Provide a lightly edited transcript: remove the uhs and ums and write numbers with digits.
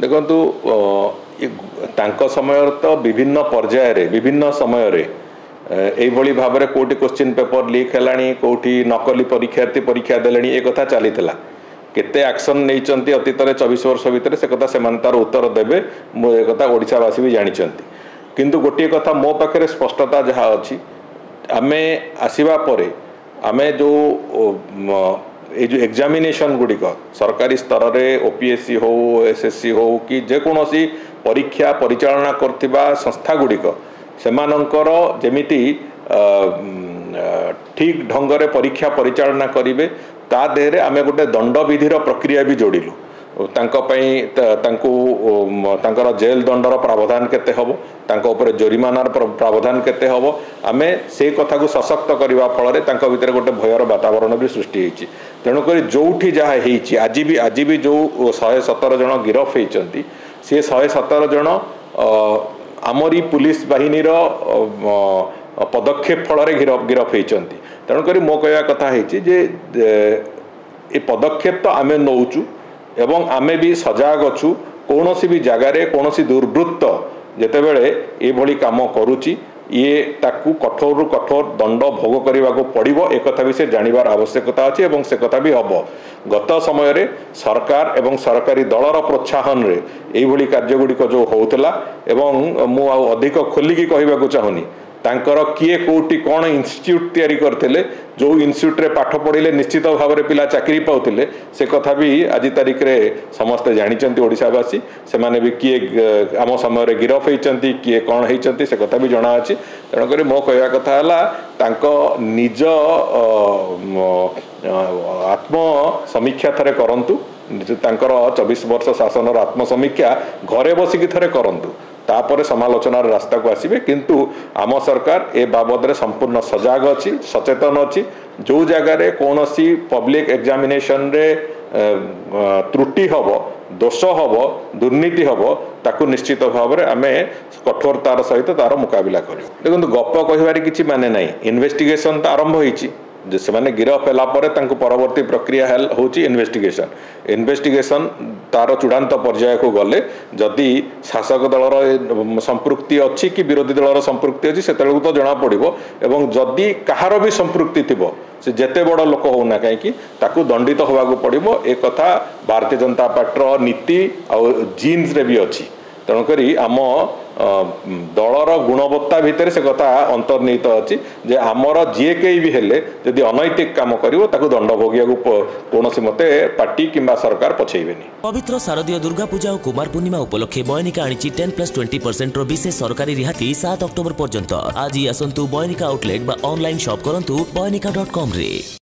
देखंतु तांको समय तो विभिन्न पर्याय रे विभिन्न समय रे एभली भाव में कोटी क्वेश्चन पेपर लीक है कोटी नकली परीक्षार्थी परीक्षा देले ए कथा चली केते एक्शन नहीं अतीत 24 वर्ष भितर से कथा से तार उत्तर देवे मुझे कथा ओडिशावासी भी जानी किंतु गोटे कथा मो पाखे स्पष्टता जहाँ अच्छी आमे आसवा परे आमे जो ये जो एग्जामिनेशन गुड़िक सरकारी स्तर में ओपीएससी हो एसएससी हो कि जेकोसी परीक्षा परिचालना करथिबा संस्था गुड़िक सेमानंकर जेमिति ठीक ढंगरे परीक्षा परिचालना करिवे ता देहरे आमे गोटे दंड विधिर प्रक्रिया भी जोड़िलु तांकर जेल दंडर प्रावधान केते हबो तांको ऊपर जोरिमानार प्रावधान केते हबो आमे से कथा को सशक्त करबा फल रे तांको भितर गोटे भयर वातावरण भी सृष्टि होईची तेणु करी जोठी जहा हेईची आज भी जो 117 जन गिरफ होईचंती से 117 जन आमरी पुलिस बाहिनी रो पदक्षेप फल रे गिरफ होईचंती तेणु करी मो कहया कथा हेईची जे ए पदक्षेप तो आमे नौचु एवं आमे भी सजाग अच्छु कौन सी भी जगार कौन सी दुर्वृत्त जिते बड़े ये भली काम करुच्ची ये ताकू कठोर रु कठोर दंड भोग करने को पड़ो एक कथा भी से जानवर आवश्यकता अच्छी एवं से कथा भी हम गत समय रे सरकार एवं सरकारी दलर प्रोत्साहन रे यही भली कार्यगुड़िक जो होउतला एवं मु अधिक खोलिकी कहवाक चाहूनी तांकर किए कोटी कौन इन्स्टिट्यूट तैयारी करथिले जो इन्स्टिट्यूट रे पाठ पढ़िले निश्चित भाव में पिला चाकरी पाउथिले से कथा भी आज तारीख रे समस्ते जानिचंती ओडिशावासी से माने भी किए आम समय रे गिरफ होइचंती किए कौन होइचंती से कथा भी जना अछि तेणु करी मो कहया कथा हला तांको निज आत्म समीक्षा थरे करंतु तांकर 24 वर्ष शासन आत्म समीक्षा घरे बसिकी थरे करंतु तापर समालोचनार रास्ता को आसबे किंतु आम सरकार ए बाबद रे संपूर्ण सजाग अच्छी सचेतन अच्छी जो जगार कौन सी पब्लिक एग्जामिनेशन रे त्रुटि हम दोष हम दुर्नीति हम ताकू निश्चित भाव में आम कठोरतार सहित तार मुकाबला कर देखो गप कहबार किसी माने ना इन्वेस्टिगेशन तो आरंभ होईची से माने गिरफ है परवर्ती प्रक्रिया होची इन्वेस्टिगेशन तार चूड़ांत पर्याय को गले जदि शासक दलर संपृक्ति अच्छी कि विरोधी दलर संपृक्ति अच्छी से तो जना पड़ो एवं जदि कहार भी संपृक्ति थी से जेते बड़ लोक होना कहीं ताकू दंडित होगा पड़ो एक कथा भारतीय जनता पार्टी नीति और जीन्स रे भी अच्छी तेणुक आम दलर गुणवत्ता भितर से कथा अंतर्निहित अच्छी जे आमर जी कई भी हेले जदि अनैतिक काम करिवो ताकू दंड भोगिया कौन मते पार्टी किंबा सरकार पछेइबेनी। पवित्र शारदीय दुर्गा पूजा और कुमार पूर्णिमा उपलक्षे बयनिका आनी 10+20% विशेष सरकारी रिहाती 7 अक्टोबर पर्यंत आज आसतु बयनिका आउटलेट बा ऑनलाइन शॉप करंतु बयनिका.com रे।